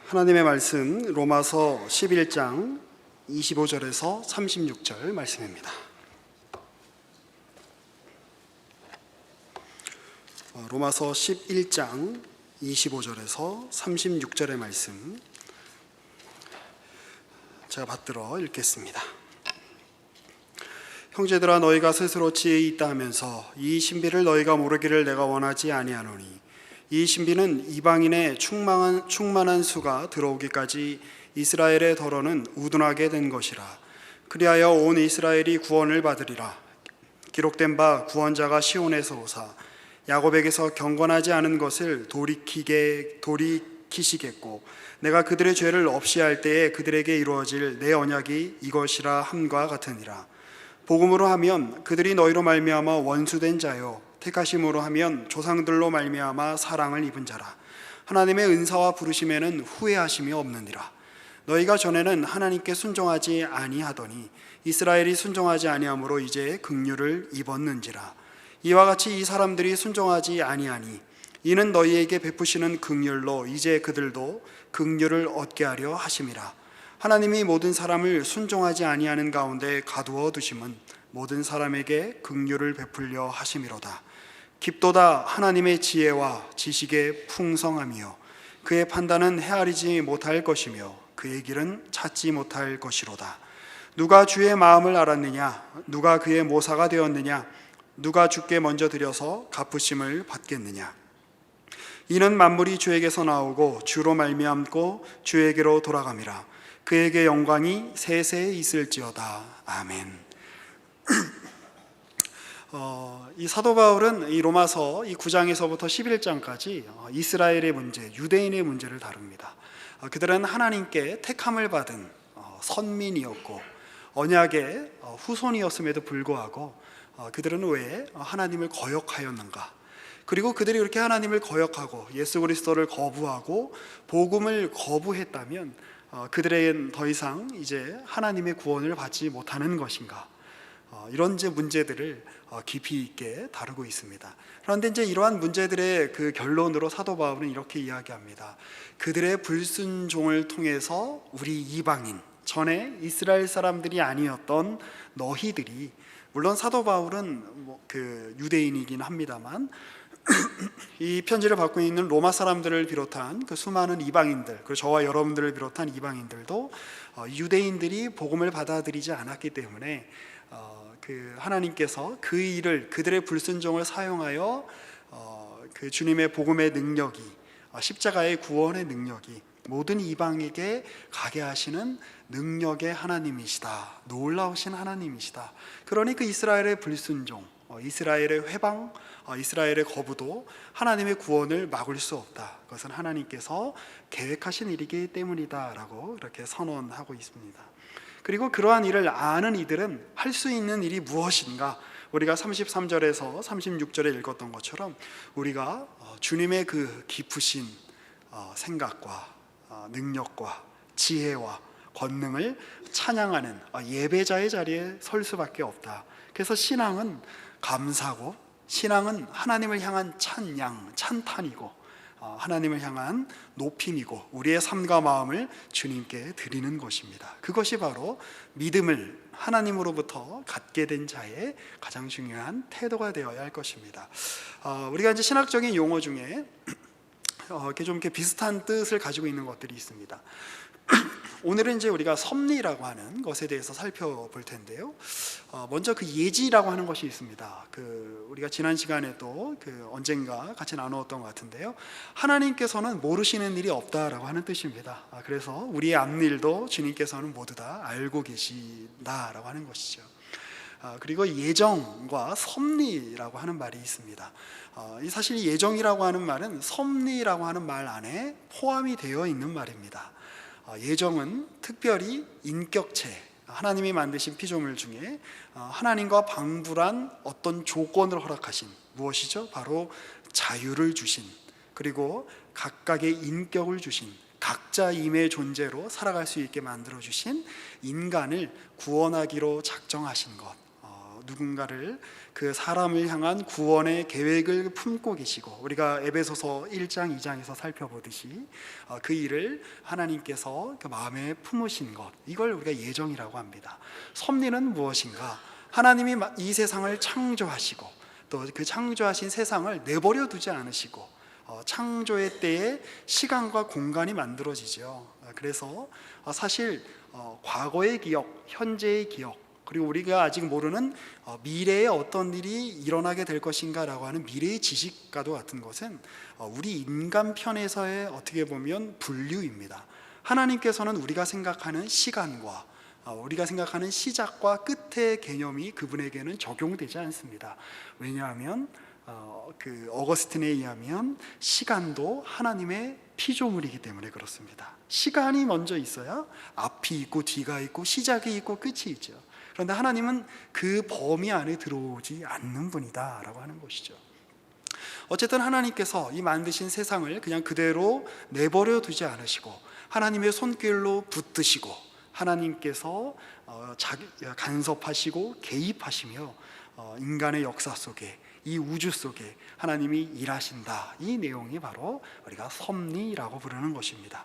하나님의 말씀 로마서 11장 25절에서 36절 말씀입니다. 로마서 11장 25절에서 36절의 말씀 제가 받들어 읽겠습니다. 형제들아, 너희가 스스로 지혜 있다 하면서 이 신비를 너희가 모르기를 내가 원하지 아니하노니, 이 신비는 이방인의 충만한 수가 들어오기까지 이스라엘의 더러는 우둔하게 된 것이라. 그리하여 온 이스라엘이 구원을 받으리라. 기록된 바 구원자가 시온에서 오사 야곱에게서 경건하지 않은 것을 돌이키시겠고, 내가 그들의 죄를 없이 할 때에 그들에게 이루어질 내 언약이 이것이라 함과 같으니라. 복음으로 하면 그들이 너희로 말미암아 원수된 자요, 택하심으로 하면 조상들로 말미암아 사랑을 입은 자라. 하나님의 은사와 부르심에는 후회하심이 없느니라. 너희가 전에는 하나님께 순종하지 아니하더니 이스라엘이 순종하지 아니함으로 이제 긍휼을 입었는지라. 이와 같이 이 사람들이 순종하지 아니하니 이는 너희에게 베푸시는 긍휼로 이제 그들도 긍휼을 얻게 하려 하심이라. 하나님이 모든 사람을 순종하지 아니하는 가운데 가두어 두심은 모든 사람에게 긍휼을 베풀려 하심이로다. 깊도다 하나님의 지혜와 지식의 풍성함이요, 그의 판단은 헤아리지 못할 것이며 그의 길은 찾지 못할 것이로다. 누가 주의 마음을 알았느냐? 누가 그의 모사가 되었느냐? 누가 주께 먼저 드려서 갚으심을 받겠느냐? 이는 만물이 주에게서 나오고 주로 말미암고 주에게로 돌아감이라. 그에게 영광이 세세에 있을지어다. 아멘. 이 사도 바울은 이 로마서 이 9장에서부터 11장까지 이스라엘의 문제, 유대인의 문제를 다룹니다. 그들은 하나님께 택함을 받은 선민이었고 언약의 후손이었음에도 불구하고 그들은 왜 하나님을 거역하였는가? 그리고 그들이 이렇게 하나님을 거역하고 예수 그리스도를 거부하고 복음을 거부했다면 그들에겐 더 이상 이제 하나님의 구원을 받지 못하는 것인가? 이런 이제 문제들을 깊이 있게 다루고 있습니다. 그런데 이제 이러한 문제들의 그 결론으로 사도 바울은 이렇게 이야기합니다. 그들의 불순종을 통해서 우리 이방인, 전에 이스라엘 사람들이 아니었던 너희들이, 물론 사도 바울은 그 유대인이긴 합니다만 이 편지를 받고 있는 로마 사람들을 비롯한 그 수많은 이방인들, 그리고 저와 여러분들을 비롯한 이방인들도 유대인들이 복음을 받아들이지 않았기 때문에 그 하나님께서 그 일을, 그들의 불순종을 사용하여 그 주님의 복음의 능력이, 십자가의 구원의 능력이 모든 이방에게 가게 하시는 능력의 하나님이시다, 놀라우신 하나님이시다. 그러니 그 이스라엘의 불순종, 이스라엘의 회방, 이스라엘의 거부도 하나님의 구원을 막을 수 없다. 그것은 하나님께서 계획하신 일이기 때문이다 라고 이렇게 선언하고 있습니다. 그리고 그러한 일을 아는 이들은 할 수 있는 일이 무엇인가? 우리가 33절에서 36절에 읽었던 것처럼 우리가 주님의 그 깊으신 생각과 능력과 지혜와 권능을 찬양하는 예배자의 자리에 설 수밖에 없다. 그래서 신앙은 감사고, 신앙은 하나님을 향한 찬양, 찬탄이고, 하나님을 향한 높임이고, 우리의 삶과 마음을 주님께 드리는 것입니다. 그것이 바로 믿음을 하나님으로부터 갖게 된 자의 가장 중요한 태도가 되어야 할 것입니다. 우리가 이제 신학적인 용어 중에 좀 비슷한 뜻을 가지고 있는 것들이 있습니다. 오늘은 이제 우리가 섭리라고 하는 것에 대해서 살펴볼 텐데요. 먼저 그 예지라고 하는 것이 있습니다. 우리가 지난 시간에도 언젠가 같이 나누었던 것 같은데요. 하나님께서는 모르시는 일이 없다라고 하는 뜻입니다. 그래서 우리의 앞일도 주님께서는 모두 다 알고 계신다라고 하는 것이죠. 그리고 예정과 섭리라고 하는 말이 있습니다. 사실 예정이라고 하는 말은 섭리라고 하는 말 안에 포함이 되어 있는 말입니다. 예정은 특별히 인격체, 하나님이 만드신 피조물 중에 하나님과 방불한 어떤 조건을 허락하신, 무엇이죠? 바로 자유를 주신, 그리고 각각의 인격을 주신, 각자임의 존재로 살아갈 수 있게 만들어주신 인간을 구원하기로 작정하신 것, 누군가를 그 사람을 향한 구원의 계획을 품고 계시고 우리가 에베소서 1장 2장에서 살펴보듯이 그 일을 하나님께서 그 마음에 품으신 것, 이걸 우리가 예정이라고 합니다. 섭리는 무엇인가? 하나님이 이 세상을 창조하시고 또 그 창조하신 세상을 내버려 두지 않으시고 창조의 때에 시간과 공간이 만들어지죠. 그래서 사실 과거의 기억, 현재의 기억, 그리고 우리가 아직 모르는 미래에 어떤 일이 일어나게 될 것인가 라고 하는 미래의 지식과도 같은 것은 우리 인간 편에서의 어떻게 보면 분류입니다. 하나님께서는 우리가 생각하는 시간과 우리가 생각하는 시작과 끝의 개념이 그분에게는 적용되지 않습니다. 왜냐하면 그 어거스틴에 의하면 시간도 하나님의 피조물이기 때문에 그렇습니다. 시간이 먼저 있어야 앞이 있고 뒤가 있고 시작이 있고 끝이 있죠. 그런데 하나님은 그 범위 안에 들어오지 않는 분이다 라고 하는 것이죠. 어쨌든 하나님께서 이 만드신 세상을 그냥 그대로 내버려 두지 않으시고 하나님의 손길로 붙드시고 하나님께서 간섭하시고 개입하시며 인간의 역사 속에, 이 우주 속에 하나님이 일하신다. 이 내용이 바로 우리가 섭리라고 부르는 것입니다.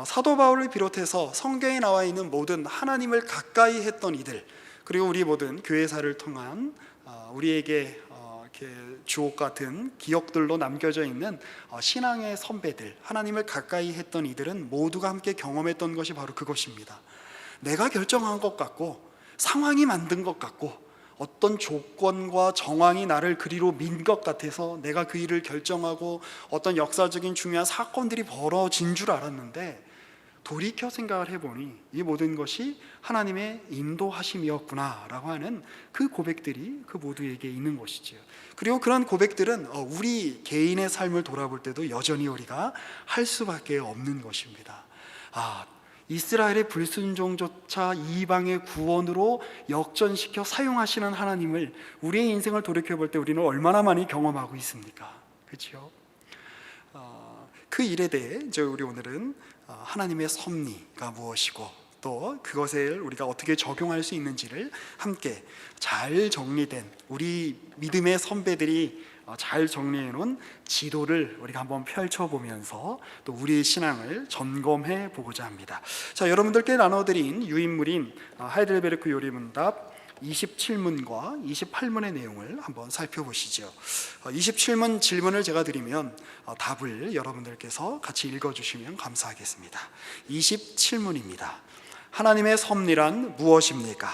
사도 바울을 비롯해서 성경에 나와 있는 모든 하나님을 가까이 했던 이들, 그리고 우리 모든 교회사를 통한 우리에게 이렇게 주옥 같은 기억들로 남겨져 있는 신앙의 선배들, 하나님을 가까이 했던 이들은 모두가 함께 경험했던 것이 바로 그것입니다. 내가 결정한 것 같고 상황이 만든 것 같고 어떤 조건과 정황이 나를 그리로 민 것 같아서 내가 그 일을 결정하고 어떤 역사적인 중요한 사건들이 벌어진 줄 알았는데 돌이켜 생각을 해보니 이 모든 것이 하나님의 인도하심이었구나 라고 하는 그 고백들이 그 모두에게 있는 것이지요. 그리고 그런 고백들은 우리 개인의 삶을 돌아볼 때도 여전히 우리가 할 수밖에 없는 것입니다. 이스라엘의 불순종조차 이방의 구원으로 역전시켜 사용하시는 하나님을 우리의 인생을 돌이켜볼 때 우리는 얼마나 많이 경험하고 있습니까? 그렇죠? 그 일에 대해 이제 우리 오늘은 하나님의 섭리가 무엇이고 또 그것을 우리가 어떻게 적용할 수 있는지를 함께 잘 정리된 우리 믿음의 선배들이 잘 정리해 놓은 지도를 우리가 한번 펼쳐보면서 또 우리의 신앙을 점검해 보고자 합니다. 자, 여러분들께 나눠드린 유인물인 하이델베르크 요리문답 27문과 28문의 내용을 한번 살펴보시죠. 27문 질문을 제가 드리면 답을 여러분들께서 같이 읽어주시면 감사하겠습니다. 27문입니다. 하나님의 섭리란 무엇입니까?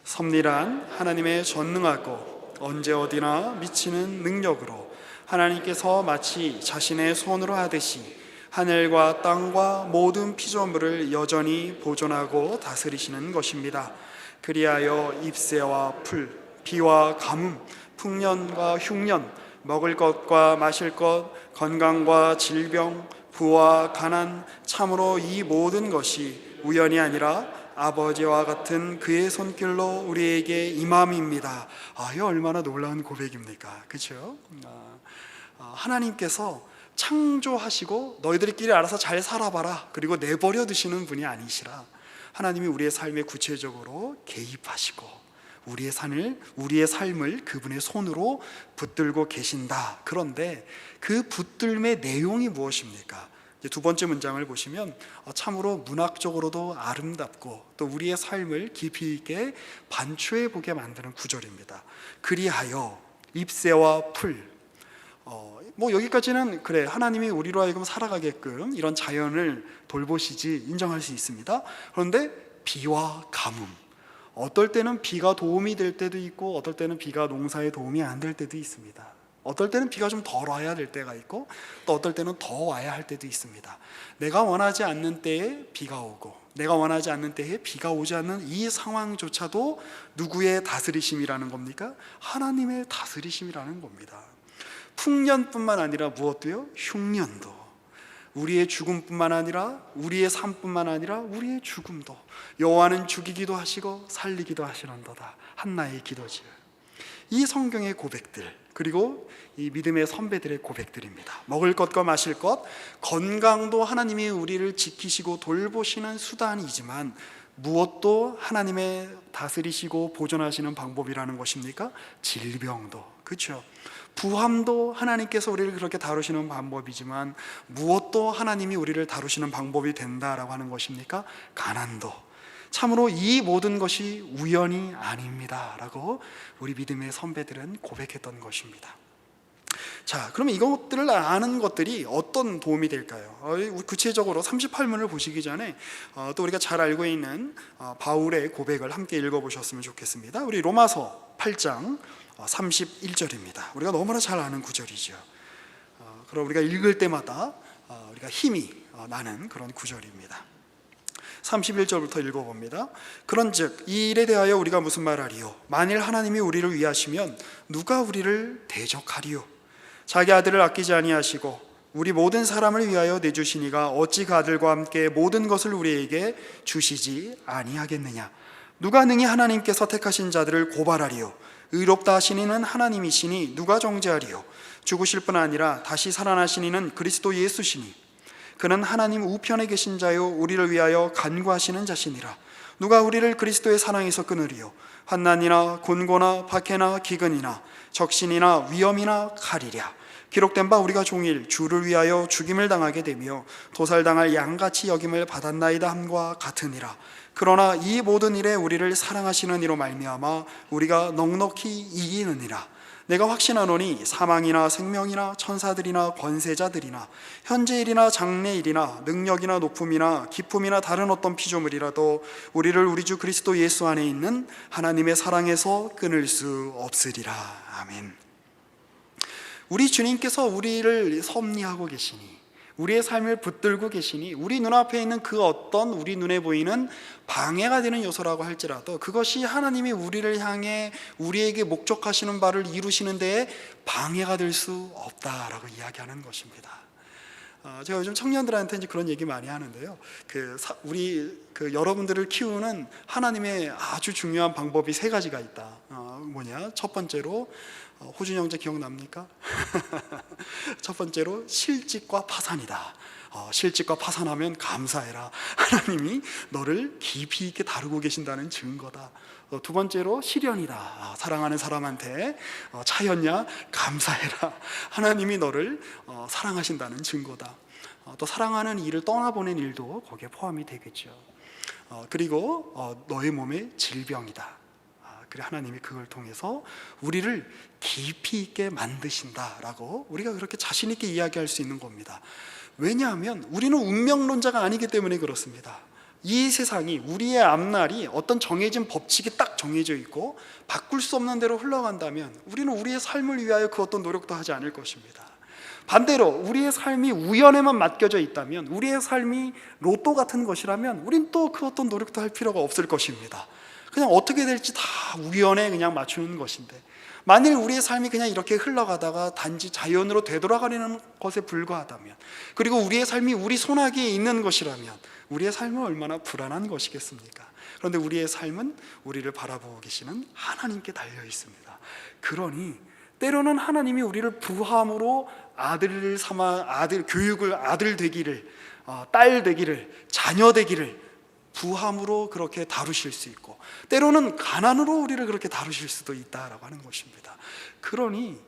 섭리란 하나님의 전능하고 언제 어디나 미치는 능력으로 하나님께서 마치 자신의 손으로 하듯이 하늘과 땅과 모든 피조물을 여전히 보존하고 다스리시는 것입니다. 그리하여 잎새와 풀, 비와 가뭄, 풍년과 흉년, 먹을 것과 마실 것, 건강과 질병, 부와 가난, 참으로 이 모든 것이 우연이 아니라 아버지와 같은 그의 손길로 우리에게 임함입니다. 이 얼마나 놀라운 고백입니까? 그렇죠? 하나님께서 창조하시고 너희들끼리 알아서 잘 살아봐라 그리고 내버려 두시는 분이 아니시라 하나님이 우리의 삶에 구체적으로 개입하시고 우리의 삶을 그분의 손으로 붙들고 계신다. 그런데 그 붙들m의 내용이 무엇입니까? 두 번째 문장을 보시면 참으로 문학적으로도 아름답고 또 우리의 삶을 깊이 있게 반추해 보게 만드는 구절입니다. 그리하여 잎새와 풀, 여기까지는 그래 하나님이 우리로 하여금 살아가게끔 이런 자연을 돌보시지 인정할 수 있습니다. 그런데 비와 가뭄, 어떨 때는 비가 도움이 될 때도 있고 어떨 때는 비가 농사에 도움이 안 될 때도 있습니다. 어떨 때는 비가 좀 덜 와야 될 때가 있고 또 어떨 때는 더 와야 할 때도 있습니다. 내가 원하지 않는 때에 비가 오고 내가 원하지 않는 때에 비가 오지 않는 이 상황조차도 누구의 다스리심이라는 겁니까? 하나님의 다스리심이라는 겁니다. 풍년뿐만 아니라 무엇도요? 흉년도, 우리의 죽음뿐만 아니라 우리의 삶뿐만 아니라 우리의 죽음도 여호와는 죽이기도 하시고 살리기도 하시는도다. 한나의 기도지요. 이 성경의 고백들 그리고 이 믿음의 선배들의 고백들입니다. 먹을 것과 마실 것, 건강도 하나님이 우리를 지키시고 돌보시는 수단이지만 무엇도 하나님의 다스리시고 보존하시는 방법이라는 것입니까? 질병도, 그렇죠? 부함도 하나님께서 우리를 그렇게 다루시는 방법이지만 무엇도 하나님이 우리를 다루시는 방법이 된다라고 하는 것입니까? 가난도. 참으로 이 모든 것이 우연이 아닙니다 라고 우리 믿음의 선배들은 고백했던 것입니다. 자, 그러면 이것들을 아는 것들이 어떤 도움이 될까요? 구체적으로 38문을 보시기 전에 또 우리가 잘 알고 있는 바울의 고백을 함께 읽어보셨으면 좋겠습니다. 우리 로마서 8장 31절입니다. 우리가 너무나 잘 아는 구절이죠. 그럼 우리가 읽을 때마다 우리가 힘이 나는 그런 구절입니다. 31절부터 읽어봅니다. 그런즉 이 일에 대하여 우리가 무슨 말하리요? 만일 하나님이 우리를 위하시면 누가 우리를 대적하리요? 자기 아들을 아끼지 아니하시고 우리 모든 사람을 위하여 내주시니가 어찌 그 아들과 함께 모든 것을 우리에게 주시지 아니하겠느냐? 누가 능히 하나님께서 택하신 자들을 고발하리요? 의롭다 하신 이는 하나님이시니 누가 정죄하리요? 죽으실 뿐 아니라 다시 살아나신 이는 그리스도 예수시니 그는 하나님 우편에 계신 자요 우리를 위하여 간구하시는 자시니라. 누가 우리를 그리스도의 사랑에서 끊으리요? 환난이나 곤고나 박해나 기근이나 적신이나 위험이나 칼이랴. 기록된 바 우리가 종일 주를 위하여 죽임을 당하게 되며 도살당할 양같이 여김을 받았나이다 함과 같으니라. 그러나 이 모든 일에 우리를 사랑하시는 이로 말미암아 우리가 넉넉히 이기느니라. 내가 확신하노니 사망이나 생명이나 천사들이나 권세자들이나 현재일이나 장래일이나 능력이나 높음이나 기품이나 다른 어떤 피조물이라도 우리를 우리 주 그리스도 예수 안에 있는 하나님의 사랑에서 끊을 수 없으리라. 아멘. 우리 주님께서 우리를 섭리하고 계시니, 우리의 삶을 붙들고 계시니, 우리 눈앞에 있는 그 어떤 우리 눈에 보이는 방해가 되는 요소라고 할지라도 그것이 하나님이 우리를 향해 우리에게 목적하시는 바를 이루시는 데에 방해가 될 수 없다라고 이야기하는 것입니다. 제가 요즘 청년들한테 이제 그런 얘기 많이 하는데요. 우리 여러분들을 키우는 하나님의 아주 중요한 방법이 세 가지가 있다. 뭐냐? 첫 번째로 호준 형제 기억납니까? 첫 번째로 실직과 파산이다. 실직과 파산하면 감사해라. 하나님이 너를 깊이 있게 다루고 계신다는 증거다. 두 번째로 시련이다. 사랑하는 사람한테 차였냐? 감사해라. 하나님이 너를 사랑하신다는 증거다. 또 사랑하는 이를 떠나보낸 일도 거기에 포함이 되겠죠. 그리고 너의 몸에 질병이다. 그래 하나님이 그걸 통해서 우리를 깊이 있게 만드신다라고 우리가 그렇게 자신 있게 이야기할 수 있는 겁니다. 왜냐하면 우리는 운명론자가 아니기 때문에 그렇습니다. 이 세상이, 우리의 앞날이 어떤 정해진 법칙이 딱 정해져 있고 바꿀 수 없는 대로 흘러간다면 우리는 우리의 삶을 위하여 그 어떤 노력도 하지 않을 것입니다. 반대로 우리의 삶이 우연에만 맡겨져 있다면, 우리의 삶이 로또 같은 것이라면 우린 또 그 어떤 노력도 할 필요가 없을 것입니다. 그냥 어떻게 될지 다 우연에 그냥 맞추는 것인데, 만일 우리의 삶이 그냥 이렇게 흘러가다가 단지 자연으로 되돌아가려는 것에 불과하다면, 그리고 우리의 삶이 우리 손아귀에 있는 것이라면 우리의 삶은 얼마나 불안한 것이겠습니까? 그런데 우리의 삶은 우리를 바라보고 계시는 하나님께 달려 있습니다. 그러니 때로는 하나님이 우리를 부함으로 아들을 삼아 교육을 아들 되기를, 딸 되기를, 자녀 되기를 부함으로 그렇게 다루실 수 있고, 때로는 가난으로 우리를 그렇게 다루실 수도 있다라고 하는 것입니다. 그러니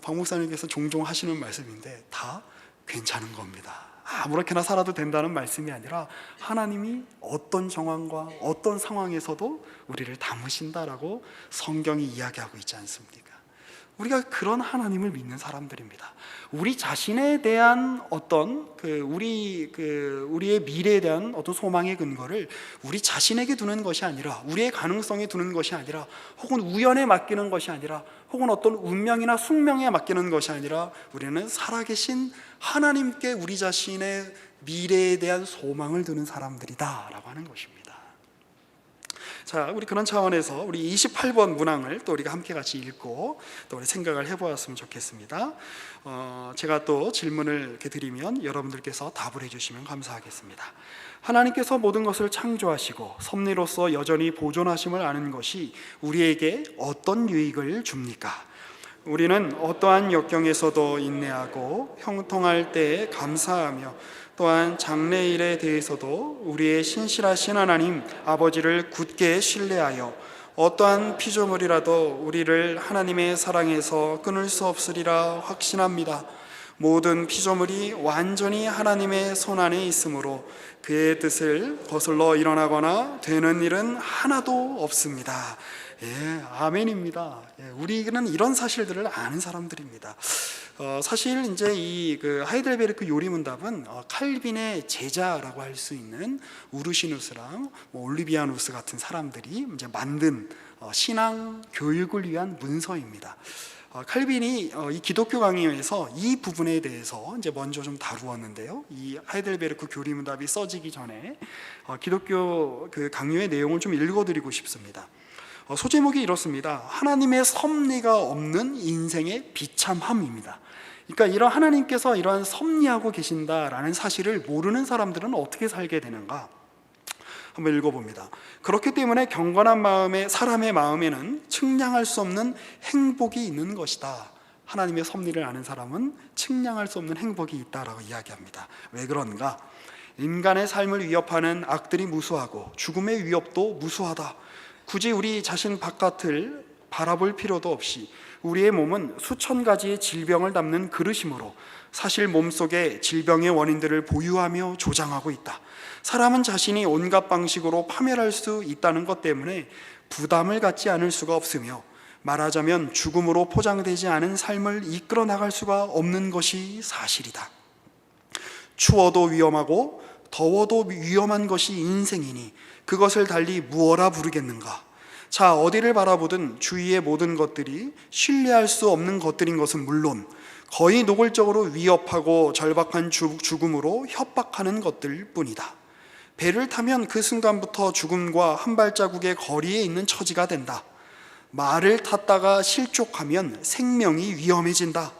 박 목사님께서 종종 하시는 말씀인데 다 괜찮은 겁니다. 아무렇게나 살아도 된다는 말씀이 아니라 하나님이 어떤 정황과 어떤 상황에서도 우리를 담으신다라고 성경이 이야기하고 있지 않습니까? 우리가 그런 하나님을 믿는 사람들입니다. 우리 자신에 대한 어떤 우리의 미래에 대한 어떤 소망의 근거를 우리 자신에게 두는 것이 아니라, 우리의 가능성에 두는 것이 아니라, 혹은 우연에 맡기는 것이 아니라, 혹은 어떤 운명이나 숙명에 맡기는 것이 아니라, 우리는 살아계신 하나님께 우리 자신의 미래에 대한 소망을 두는 사람들이다라고 하는 것입니다. 자, 우리 그런 차원에서 우리 28번 문항을 또 우리가 함께 같이 읽고 또 우리 생각을 해보았으면 좋겠습니다. 제가 또 질문을 이렇게 드리면 여러분들께서 답을 해주시면 감사하겠습니다. 하나님께서 모든 것을 창조하시고 섭리로서 여전히 보존하심을 아는 것이 우리에게 어떤 유익을 줍니까? 우리는 어떠한 역경에서도 인내하고 형통할 때에 감사하며 또한 장래일에 대해서도 우리의 신실하신 하나님 아버지를 굳게 신뢰하여 어떠한 피조물이라도 우리를 하나님의 사랑에서 끊을 수 없으리라 확신합니다. 모든 피조물이 완전히 하나님의 손안에 있으므로 그의 뜻을 거슬러 일어나거나 되는 일은 하나도 없습니다. 아멘입니다. 우리는 이런 사실들을 아는 사람들입니다. 사실 이제 이 하이델베르크 요리문답은 칼빈의 제자라고 할 수 있는 우르시누스랑 올리비아누스 같은 사람들이 이제 만든 신앙 교육을 위한 문서입니다. 칼빈이 이 기독교 강의에서 이 부분에 대해서 이제 먼저 좀 다루었는데요. 이 하이델베르크 교리문답이 써지기 전에 기독교 강요의 내용을 좀 읽어드리고 싶습니다. 소제목이 이렇습니다. 하나님의 섭리가 없는 인생의 비참함입니다. 그러니까 이런 하나님께서 이러한 섭리하고 계신다라는 사실을 모르는 사람들은 어떻게 살게 되는가? 한번 읽어봅니다. 그렇기 때문에 경건한 마음의 사람의 마음에는 측량할 수 없는 행복이 있는 것이다. 하나님의 섭리를 아는 사람은 측량할 수 없는 행복이 있다라고 이야기합니다. 왜 그런가? 인간의 삶을 위협하는 악들이 무수하고 죽음의 위협도 무수하다. 굳이 우리 자신 바깥을 바라볼 필요도 없이 우리의 몸은 수천 가지의 질병을 담는 그릇이므로 사실 몸속에 질병의 원인들을 보유하며 조장하고 있다. 사람은 자신이 온갖 방식으로 파멸할 수 있다는 것 때문에 부담을 갖지 않을 수가 없으며 말하자면 죽음으로 포장되지 않은 삶을 이끌어 나갈 수가 없는 것이 사실이다. 추워도 위험하고 더워도 위험한 것이 인생이니 그것을 달리 무엇라 부르겠는가? 자, 어디를 바라보든 주위의 모든 것들이 신뢰할 수 없는 것들인 것은 물론 거의 노골적으로 위협하고 절박한 죽음으로 협박하는 것들 뿐이다. 배를 타면 그 순간부터 죽음과 한 발자국의 거리에 있는 처지가 된다. 말을 탔다가 실족하면 생명이 위험해진다.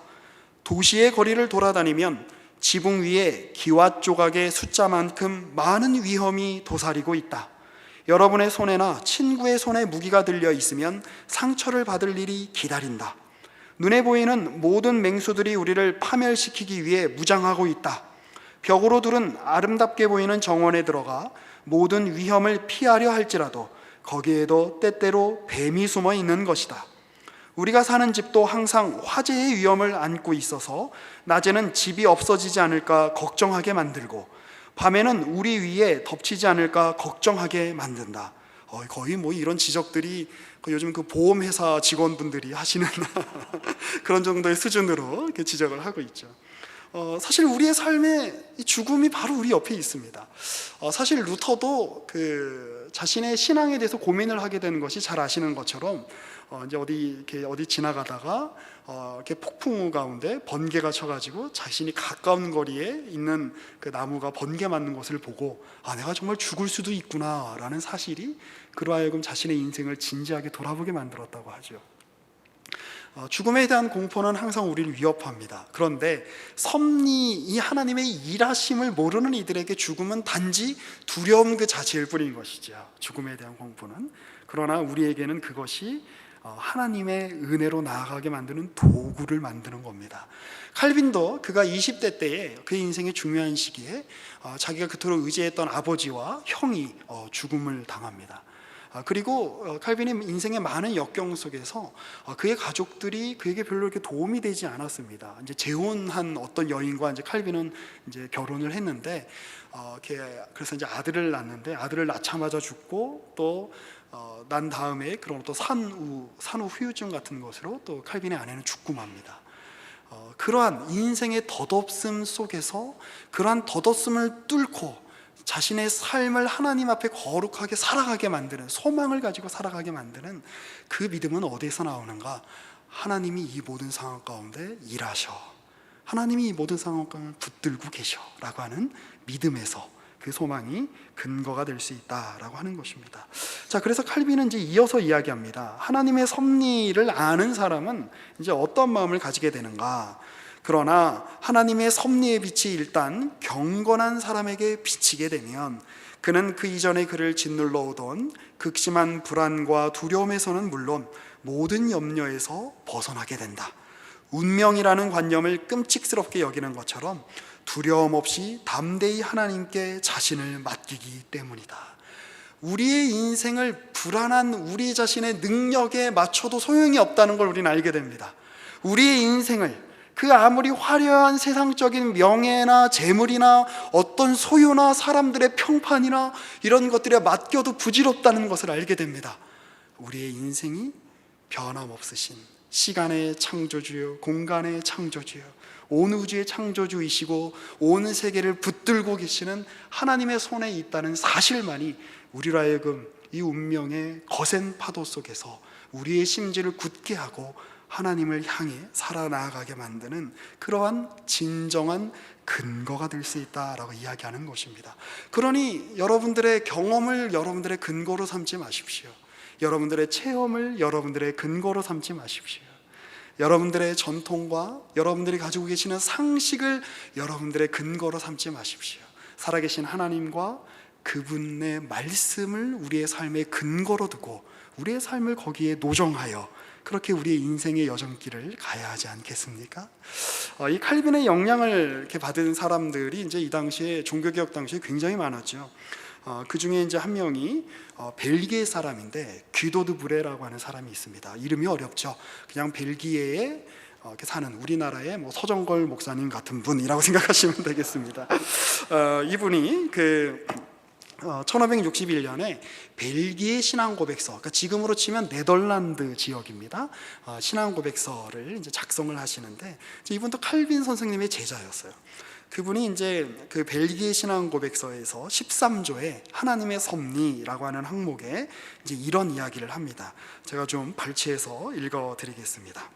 도시의 거리를 돌아다니면 지붕 위에 기왓 조각의 숫자만큼 많은 위험이 도사리고 있다. 여러분의 손에나 친구의 손에 무기가 들려 있으면 상처를 받을 일이 기다린다. 눈에 보이는 모든 맹수들이 우리를 파멸시키기 위해 무장하고 있다. 벽으로 둘은 아름답게 보이는 정원에 들어가 모든 위험을 피하려 할지라도 거기에도 때때로 뱀이 숨어 있는 것이다. 우리가 사는 집도 항상 화재의 위험을 안고 있어서 낮에는 집이 없어지지 않을까 걱정하게 만들고 밤에는 우리 위에 덮치지 않을까 걱정하게 만든다. 거의 뭐 이런 지적들이 요즘 보험회사 직원분들이 하시는 그런 정도의 수준으로 이렇게 지적을 하고 있죠. 사실 우리의 삶에 죽음이 바로 우리 옆에 있습니다. 사실 루터도 자신의 신앙에 대해서 고민을 하게 되는 것이 잘 아시는 것처럼 이제 어디 지나가다가 이렇게 폭풍우 가운데 번개가 쳐가지고 자신이 가까운 거리에 있는 그 나무가 번개 맞는 것을 보고 내가 정말 죽을 수도 있구나라는 사실이 그로 하여금 자신의 인생을 진지하게 돌아보게 만들었다고 하죠. 죽음에 대한 공포는 항상 우리를 위협합니다. 그런데 섭리, 이 하나님의 일하심을 모르는 이들에게 죽음은 단지 두려움 그 자체일 뿐인 것이죠. 죽음에 대한 공포는. 그러나 우리에게는 그것이 하나님의 은혜로 나아가게 만드는 도구를 만드는 겁니다. 칼빈도 그가 20대 때에 그의 인생의 중요한 시기에 자기가 그토록 의지했던 아버지와 형이 죽음을 당합니다. 그리고 칼빈의 인생의 많은 역경 속에서 그의 가족들이 그에게 별로 이렇게 도움이 되지 않았습니다. 이제 재혼한 어떤 여인과 이제 칼빈은 이제 결혼을 했는데, 그래서 이제 아들을 낳는데 아들을 낳자마자 죽고 또 난 다음에 그런 또 산후 후유증 같은 것으로 또 칼빈의 아내는 죽고 맙니다. 그러한 인생의 덧없음 속에서 그러한 덧없음을 뚫고 자신의 삶을 하나님 앞에 거룩하게 살아가게 만드는, 소망을 가지고 살아가게 만드는 그 믿음은 어디에서 나오는가? 하나님이 이 모든 상황 가운데 일하셔, 하나님이 이 모든 상황 가운데 붙들고 계셔 라고 하는 믿음에서 그 소망이 근거가 될 수 있다라고 하는 것입니다. 자, 그래서 칼빈은 이제 이어서 이야기합니다. 하나님의 섭리를 아는 사람은 이제 어떤 마음을 가지게 되는가? 그러나 하나님의 섭리의 빛이 일단 경건한 사람에게 비치게 되면 그는 그 이전에 그를 짓눌러 오던 극심한 불안과 두려움에서는 물론 모든 염려에서 벗어나게 된다. 운명이라는 관념을 끔찍스럽게 여기는 것처럼 두려움 없이 담대히 하나님께 자신을 맡기기 때문이다. 우리의 인생을 불안한 우리 자신의 능력에 맞춰도 소용이 없다는 걸 우리는 알게 됩니다. 우리의 인생을 그 아무리 화려한 세상적인 명예나 재물이나 어떤 소유나 사람들의 평판이나 이런 것들에 맡겨도 부질없다는 것을 알게 됩니다. 우리의 인생이 변함없으신 시간의 창조주요, 공간의 창조주요, 온 우주의 창조주이시고 온 세계를 붙들고 계시는 하나님의 손에 있다는 사실만이 우리로 하여금 이 운명의 거센 파도 속에서 우리의 심지를 굳게 하고 하나님을 향해 살아나가게 만드는 그러한 진정한 근거가 될 수 있다라고 이야기하는 것입니다. 그러니 여러분들의 경험을 여러분들의 근거로 삼지 마십시오. 여러분들의 체험을 여러분들의 근거로 삼지 마십시오. 여러분들의 전통과 여러분들이 가지고 계시는 상식을 여러분들의 근거로 삼지 마십시오. 살아계신 하나님과 그분의 말씀을 우리의 삶의 근거로 두고 우리의 삶을 거기에 노정하여 그렇게 우리의 인생의 여정길을 가야 하지 않겠습니까? 이 칼빈의 영향을 이렇게 받은 사람들이 이제 이 당시에 종교개혁 당시에 굉장히 많았죠. 그 중에 이제 한 명이 벨기에 사람인데 귀도 드 브레라고 하는 사람이 있습니다. 이름이 어렵죠. 그냥 벨기에에 이렇게 사는 우리나라의 뭐 서정걸 목사님 같은 분이라고 생각하시면 되겠습니다. 이분이 1561년에 벨기에 신앙고백서, 그러니까 지금으로 치면 네덜란드 지역입니다. 신앙고백서를 이제 작성을 하시는데 이분도 칼빈 선생님의 제자였어요. 그분이 이제 그 벨기에 신앙고백서에서 13조에 하나님의 섭리라고 하는 항목에 이제 이런 이야기를 합니다. 제가 좀 발췌해서 읽어드리겠습니다.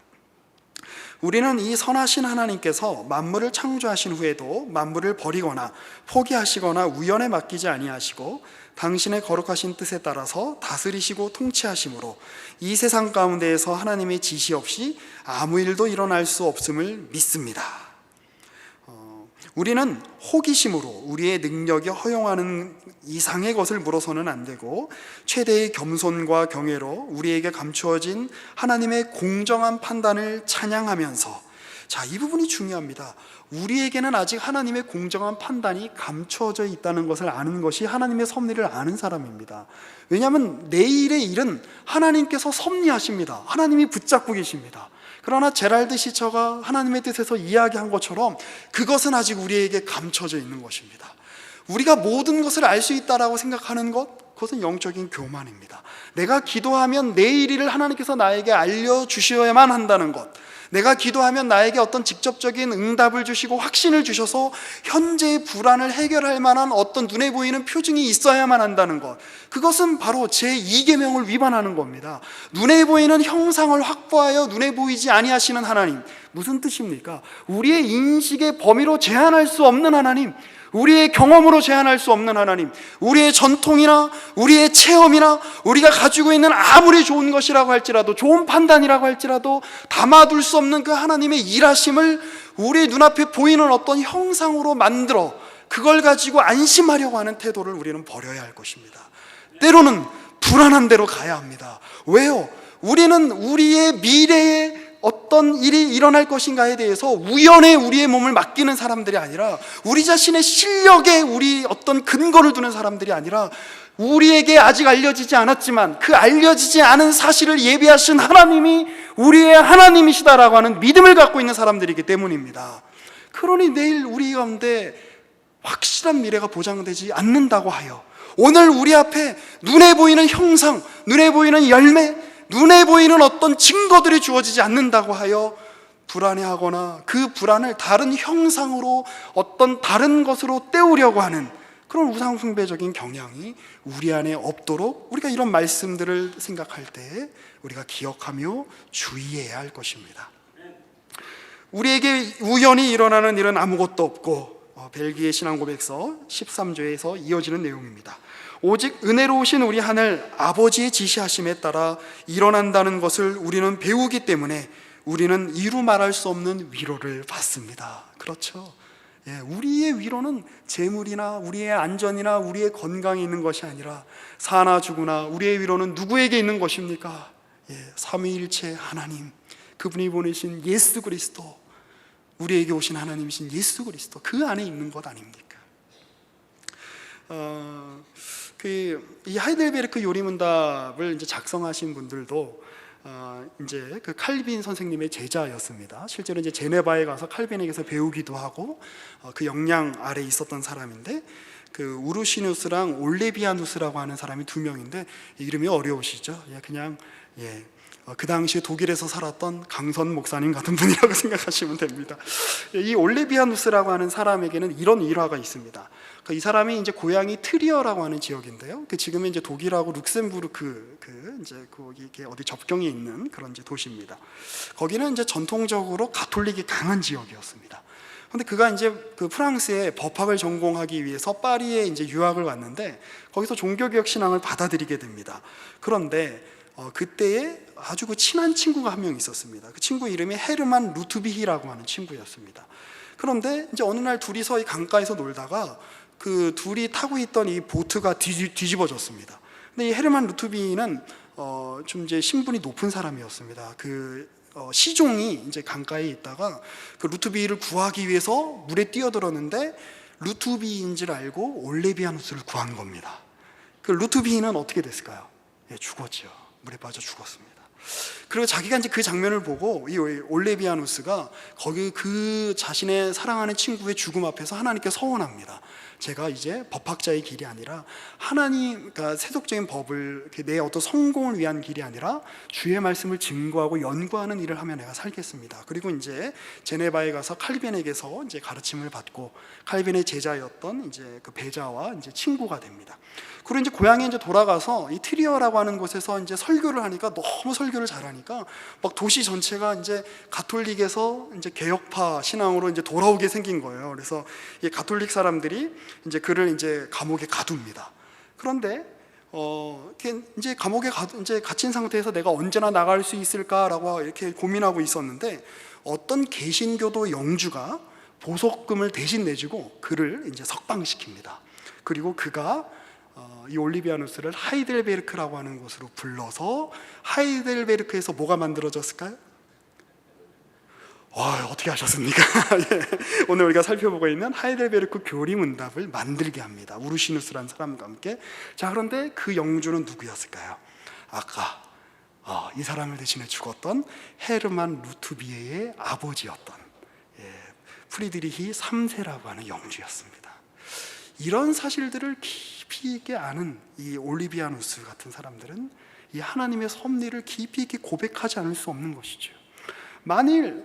우리는 이 선하신 하나님께서 만물을 창조하신 후에도 만물을 버리거나 포기하시거나 우연에 맡기지 아니하시고 당신의 거룩하신 뜻에 따라서 다스리시고 통치하심으로 이 세상 가운데에서 하나님의 지시 없이 아무 일도 일어날 수 없음을 믿습니다. 우리는 호기심으로 우리의 능력이 허용하는 이상의 것을 물어서는 안 되고 최대의 겸손과 경외로 우리에게 감추어진 하나님의 공정한 판단을 찬양하면서, 자, 이 부분이 중요합니다. 우리에게는 아직 하나님의 공정한 판단이 감추어져 있다는 것을 아는 것이 하나님의 섭리를 아는 사람입니다. 왜냐하면 내일의 일은 하나님께서 섭리하십니다. 하나님이 붙잡고 계십니다. 그러나 제랄드 시처가 하나님의 뜻에서 이야기한 것처럼 그것은 아직 우리에게 감춰져 있는 것입니다. 우리가 모든 것을 알 수 있다라고 생각하는 것, 그것은 영적인 교만입니다. 내가 기도하면 내일 일을 하나님께서 나에게 알려주셔야만 한다는 것, 내가 기도하면 나에게 어떤 직접적인 응답을 주시고 확신을 주셔서 현재의 불안을 해결할 만한 어떤 눈에 보이는 표징이 있어야만 한다는 것, 그것은 바로 제2계명을 위반하는 겁니다. 눈에 보이는 형상을 확보하여 눈에 보이지 아니하시는 하나님, 무슨 뜻입니까? 우리의 인식의 범위로 제한할 수 없는 하나님, 우리의 경험으로 제한할 수 없는 하나님, 우리의 전통이나 우리의 체험이나 우리가 가지고 있는 아무리 좋은 것이라고 할지라도, 좋은 판단이라고 할지라도 담아둘 수 없는 그 하나님의 일하심을 우리 눈앞에 보이는 어떤 형상으로 만들어 그걸 가지고 안심하려고 하는 태도를 우리는 버려야 할 것입니다. 때로는 불안한 대로 가야 합니다. 왜요? 우리는 우리의 미래에 어떤 일이 일어날 것인가에 대해서 우연에 우리의 몸을 맡기는 사람들이 아니라, 우리 자신의 실력에 우리 어떤 근거를 두는 사람들이 아니라, 우리에게 아직 알려지지 않았지만 그 알려지지 않은 사실을 예비하신 하나님이 우리의 하나님이시다라고 하는 믿음을 갖고 있는 사람들이기 때문입니다. 그러니 내일 우리 가운데 확실한 미래가 보장되지 않는다고 하여 오늘 우리 앞에 눈에 보이는 형상, 눈에 보이는 열매, 눈에 보이는 어떤 증거들이 주어지지 않는다고 하여 불안해하거나 그 불안을 다른 형상으로 어떤 다른 것으로 때우려고 하는 그런 우상숭배적인 경향이 우리 안에 없도록 우리가 이런 말씀들을 생각할 때 우리가 기억하며 주의해야 할 것입니다. 우리에게 우연히 일어나는 일은 아무것도 없고, 벨기에 신앙고백서 13조에서 이어지는 내용입니다. 오직 은혜로우신 우리 하늘 아버지의 지시하심에 따라 일어난다는 것을 우리는 배우기 때문에 우리는 이루 말할 수 없는 위로를 받습니다. 그렇죠? 우리의 위로는 재물이나 우리의 안전이나 우리의 건강에 있는 것이 아니라 사나 죽으나 우리의 위로는 누구에게 있는 것입니까? 삼위일체 하나님, 그분이 보내신 예수 그리스도, 우리에게 오신 하나님이신 예수 그리스도, 그 안에 있는 것 아닙니까? 이 하이델베르크 요리문답을 이제 작성하신 분들도 이제 그 칼빈 선생님의 제자였습니다. 실제로 이제 제네바에 가서 칼빈에게서 배우기도 하고 그 영향 아래 있었던 사람인데, 그 우르시누스랑 올레비아누스라고 하는 사람이 두 명인데 이름이 어려우시죠? 그냥 그 당시에 독일에서 살았던 강선 목사님 같은 분이라고 생각하시면 됩니다. 이 올레비아누스라고 하는 사람에게는 이런 일화가 있습니다. 이 사람이 이제 고향이 트리어라고 하는 지역인데요. 지금은 이제 독일하고 룩셈부르크 이제 거기 어디 접경에 있는 그런 이제 도시입니다. 거기는 이제 전통적으로 가톨릭이 강한 지역이었습니다. 근데 그가 이제 그 프랑스의 법학을 전공하기 위해서 파리에 이제 유학을 왔는데 거기서 종교개혁 신앙을 받아들이게 됩니다. 그런데 그때에 아주 그 친한 친구가 한 명 있었습니다. 그 친구 이름이 헤르만 루트비히라고 하는 친구였습니다. 그런데 이제 어느 날 둘이서 이 강가에서 놀다가 그 둘이 타고 있던 이 보트가 뒤집어졌습니다. 근데 이 헤르만 루트비히는 좀 이제 신분이 높은 사람이었습니다. 시종이 이제 강가에 있다가 그 루트비히를 구하기 위해서 물에 뛰어들었는데 루트비히인 줄 알고 올레비아누스를 구한 겁니다. 그 루트비히는 어떻게 됐을까요? 죽었죠. 물에 빠져 죽었습니다. 그리고 자기가 이제 그 장면을 보고 이 올레비아누스가 거기 그 자신의 사랑하는 친구의 죽음 앞에서 하나님께 서원합니다. 제가 이제 법학자의 길이 아니라 하나님, 그러니까 세속적인 법을 내 어떤 성공을 위한 길이 아니라 주의 말씀을 증거하고 연구하는 일을 하며 내가 살겠습니다. 그리고 이제 제네바에 가서 칼빈에게서 이제 가르침을 받고 칼빈의 제자였던 이제 그 배자와 이제 친구가 됩니다. 그리고 이제 고향에 이제 돌아가서 이 트리어라고 하는 곳에서 이제 설교를 하니까 너무 설교를 잘하니까 막 도시 전체가 이제 가톨릭에서 이제 개혁파 신앙으로 이제 돌아오게 생긴 거예요. 그래서 이 가톨릭 사람들이 이제 그를 이제 감옥에 가둡니다. 그런데 이제 감옥에 이제 갇힌 상태에서 내가 언제나 나갈 수 있을까라고 이렇게 고민하고 있었는데 어떤 개신교도 영주가 보석금을 대신 내주고 그를 이제 석방시킵니다. 그리고 그가 이 올리비아누스를 하이델베르크라고 하는 곳으로 불러서 하이델베르크에서 뭐가 만들어졌을까요? 어떻게 하셨습니까? 오늘 우리가 살펴보고 있는 하이델베르크 교리문답을 만들게 합니다. 우르시누스라는 사람과 함께. 자, 그런데 그 영주는 누구였을까요? 아까 이 사람을 대신해 죽었던 헤르만 루트비에의 아버지였던 프리드리히 3세라고 하는 영주였습니다. 이런 사실들을 깊이 있게 아는 이 올리비아누스 같은 사람들은 이 하나님의 섭리를 깊이 있게 고백하지 않을 수 없는 것이죠. 만일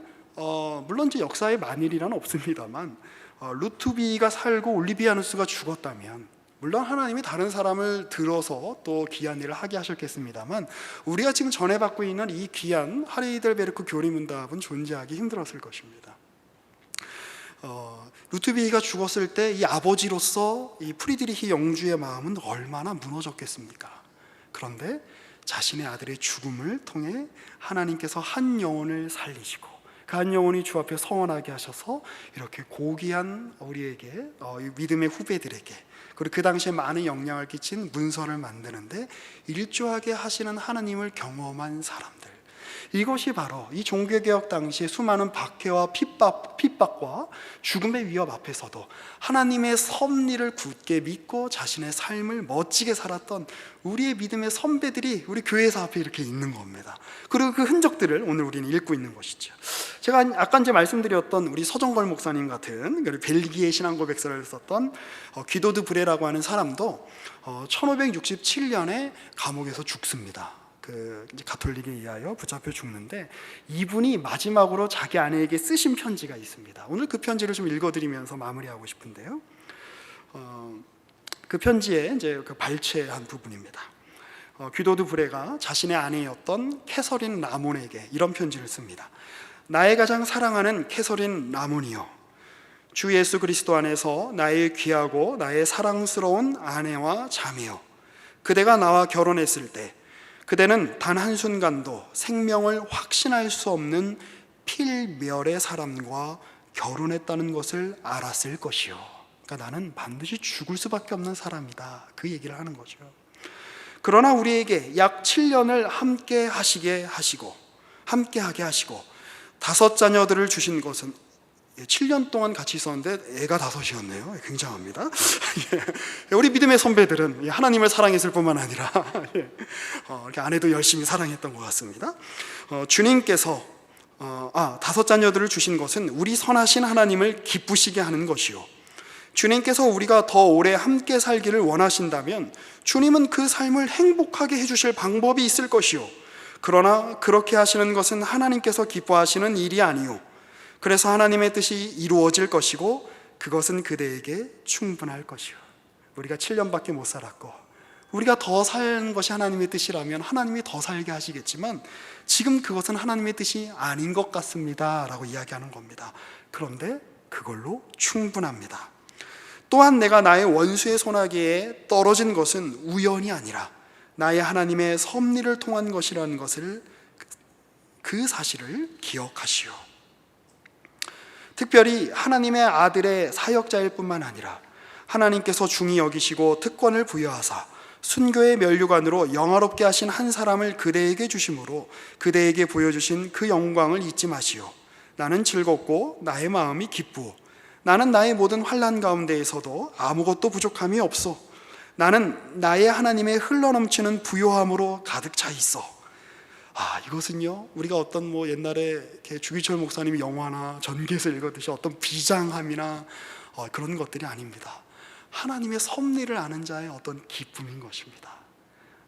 물론 이제 역사에 만일이란 없습니다만 루트비가 살고 올리비아누스가 죽었다면 물론 하나님이 다른 사람을 들어서 또 귀한 일을 하게 하셨겠습니다만 우리가 지금 전해받고 있는 이 귀한 하이델베르크 교리문답은 존재하기 힘들었을 것입니다. 루트비히가 죽었을 때 이 아버지로서 이 프리드리히 영주의 마음은 얼마나 무너졌겠습니까? 그런데 자신의 아들의 죽음을 통해 하나님께서 한 영혼을 살리시고 그 한 영혼이 주 앞에 서원하게 하셔서 이렇게 고귀한 우리에게 믿음의 후배들에게 그리고 그 당시에 많은 영향을 끼친 문서를 만드는데 일조하게 하시는 하나님을 경험한 사람들, 이것이 바로 이 종교개혁 당시에 수많은 박해와 핍박과 죽음의 위협 앞에서도 하나님의 섭리를 굳게 믿고 자신의 삶을 멋지게 살았던 우리의 믿음의 선배들이 우리 교회사 앞에 이렇게 있는 겁니다. 그리고 그 흔적들을 오늘 우리는 읽고 있는 것이죠. 제가 아까 이제 말씀드렸던 우리 서정걸 목사님 같은 벨기에 신앙고백서를 썼던 귀도드 브레라고 하는 사람도 1567년에 감옥에서 죽습니다. 이제 가톨릭에 의하여 붙잡혀 죽는데 이분이 마지막으로 자기 아내에게 쓰신 편지가 있습니다. 오늘 그 편지를 좀 읽어드리면서 마무리하고 싶은데요. 그 편지에 이제 그 발췌한 부분입니다. 귀도드 브레가 자신의 아내였던 캐서린 라몬에게 이런 편지를 씁니다. 나의 가장 사랑하는 캐서린 라몬이여, 주 예수 그리스도 안에서 나의 귀하고 나의 사랑스러운 아내와 자매여, 그대가 나와 결혼했을 때 그대는 단 한순간도 생명을 확신할 수 없는 필멸의 사람과 결혼했다는 것을 알았을 것이요. 그러니까 나는 반드시 죽을 수밖에 없는 사람이다. 그 얘기를 하는 거죠. 그러나 우리에게 약 7년을 함께 하게 하시고 5 자녀들을 주신 것은 7년 동안 같이 있었는데 애가 5이었네요. 굉장합니다. 우리 믿음의 선배들은 하나님을 사랑했을 뿐만 아니라 이렇게 아내도 열심히 사랑했던 것 같습니다. 주님께서 5 자녀들을 주신 것은 우리 선하신 하나님을 기쁘시게 하는 것이요, 주님께서 우리가 더 오래 함께 살기를 원하신다면 주님은 그 삶을 행복하게 해주실 방법이 있을 것이요, 그러나 그렇게 하시는 것은 하나님께서 기뻐하시는 일이 아니요, 그래서 하나님의 뜻이 이루어질 것이고 그것은 그대에게 충분할 것이요. 우리가 7년밖에 못 살았고 우리가 더 사는 것이 하나님의 뜻이라면 하나님이 더 살게 하시겠지만 지금 그것은 하나님의 뜻이 아닌 것 같습니다 라고 이야기하는 겁니다. 그런데 그걸로 충분합니다. 또한 내가 나의 원수의 손아귀에 떨어진 것은 우연이 아니라 나의 하나님의 섭리를 통한 것이라는 것을, 그 사실을 기억하시오. 특별히 하나님의 아들의 사역자일 뿐만 아니라 하나님께서 중히 여기시고 특권을 부여하사 순교의 면류관으로 영화롭게 하신 한 사람을 그대에게 주심으로 그대에게 보여주신 그 영광을 잊지 마시오. 나는 즐겁고 나의 마음이 기쁘오. 나는 나의 모든 환난 가운데에서도 아무것도 부족함이 없어. 나는 나의 하나님의 흘러넘치는 부요함으로 가득 차 있어. 이것은요, 우리가 어떤 옛날에 이렇게 주기철 목사님이 영화나 전기에서 읽었듯이 어떤 비장함이나 그런 것들이 아닙니다. 하나님의 섭리를 아는 자의 어떤 기쁨인 것입니다.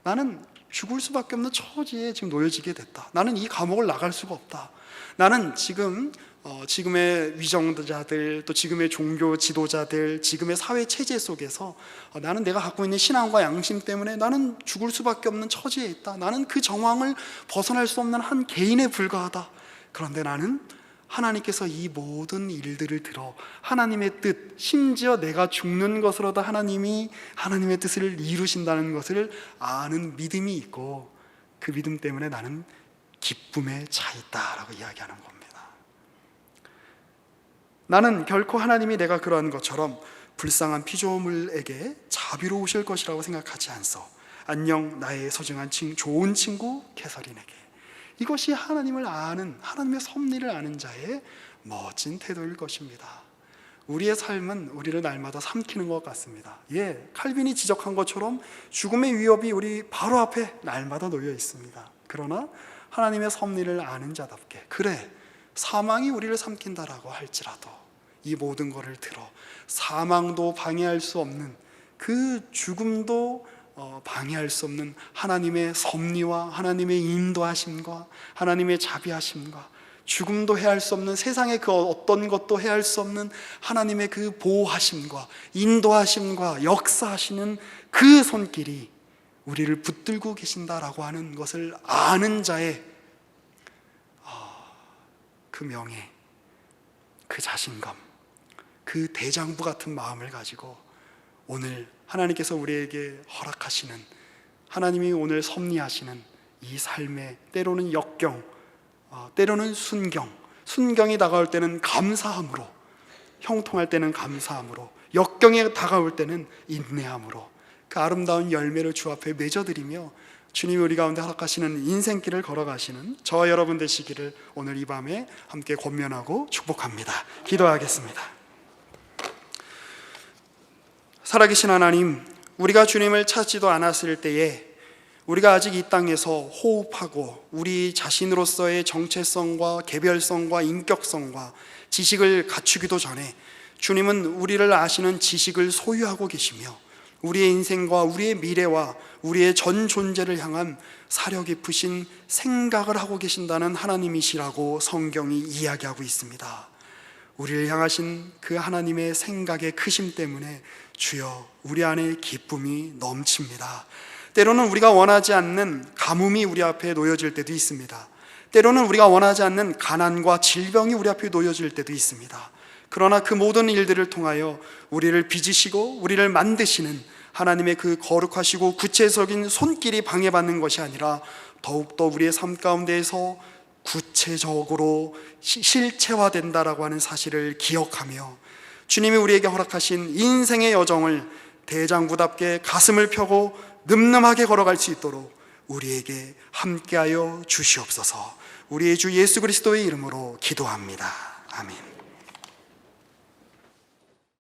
나는 죽을 수밖에 없는 처지에 지금 놓여지게 됐다. 나는 이 감옥을 나갈 수가 없다. 나는 지금의 위정자들, 또 지금의 종교 지도자들, 지금의 사회 체제 속에서 나는 내가 갖고 있는 신앙과 양심 때문에 나는 죽을 수밖에 없는 처지에 있다. 나는 그 정황을 벗어날 수 없는 한 개인에 불과하다. 그런데 나는 하나님께서 이 모든 일들을 들어 하나님의 뜻, 심지어 내가 죽는 것으로도 하나님이 하나님의 뜻을 이루신다는 것을 아는 믿음이 있고, 그 믿음 때문에 나는 기쁨에 차 있다라고 이야기하는 겁니다. 나는 결코 하나님이 내가 그러한 것처럼 불쌍한 피조물에게 자비로우실 것이라고 생각하지 않소. 안녕 나의 소중한 좋은 친구 캐서린에게. 이것이 하나님을 아는, 하나님의 섭리를 아는 자의 멋진 태도일 것입니다. 우리의 삶은 우리를 날마다 삼키는 것 같습니다. 칼빈이 지적한 것처럼 죽음의 위협이 우리 바로 앞에 날마다 놓여 있습니다. 그러나 하나님의 섭리를 아는 자답게, 그래 사망이 우리를 삼킨다라고 할지라도 이 모든 것을 들어 사망도 방해할 수 없는, 그 죽음도 방해할 수 없는 하나님의 섭리와 하나님의 인도하심과 하나님의 자비하심과, 죽음도 해할 수 없는, 세상의 그 어떤 것도 해할 수 없는 하나님의 그 보호하심과 인도하심과 역사하시는 그 손길이 우리를 붙들고 계신다라고 하는 것을 아는 자의 그 명예, 그 자신감, 그 대장부 같은 마음을 가지고 오늘 하나님께서 우리에게 허락하시는, 하나님이 오늘 섭리하시는 이 삶의 때로는 역경, 때로는 순경이 다가올 때는 감사함으로, 형통할 때는 감사함으로, 역경에 다가올 때는 인내함으로 그 아름다운 열매를 주 앞에 맺어드리며 주님이 우리 가운데 허락하시는 인생길을 걸어가시는 저와 여러분 되시기를 오늘 이 밤에 함께 권면하고 축복합니다. 기도하겠습니다. 살아계신 하나님, 우리가 주님을 찾지도 않았을 때에 우리가 아직 이 땅에서 호흡하고 우리 자신으로서의 정체성과 개별성과 인격성과 지식을 갖추기도 전에 주님은 우리를 아시는 지식을 소유하고 계시며 우리의 인생과 우리의 미래와 우리의 전 존재를 향한 사려 깊으신 생각을 하고 계신다는 하나님이시라고 성경이 이야기하고 있습니다. 우리를 향하신 그 하나님의 생각의 크심 때문에 주여 우리 안에 기쁨이 넘칩니다. 때로는 우리가 원하지 않는 가뭄이 우리 앞에 놓여질 때도 있습니다. 때로는 우리가 원하지 않는 가난과 질병이 우리 앞에 놓여질 때도 있습니다. 그러나 그 모든 일들을 통하여 우리를 빚으시고 우리를 만드시는 하나님의 그 거룩하시고 구체적인 손길이 방해받는 것이 아니라 더욱더 우리의 삶 가운데에서 구체적으로 실체화된다라고 하는 사실을 기억하며 주님이 우리에게 허락하신 인생의 여정을 대장부답게 가슴을 펴고 늠름하게 걸어갈 수 있도록 우리에게 함께하여 주시옵소서. 우리의 주 예수 그리스도의 이름으로 기도합니다. 아멘.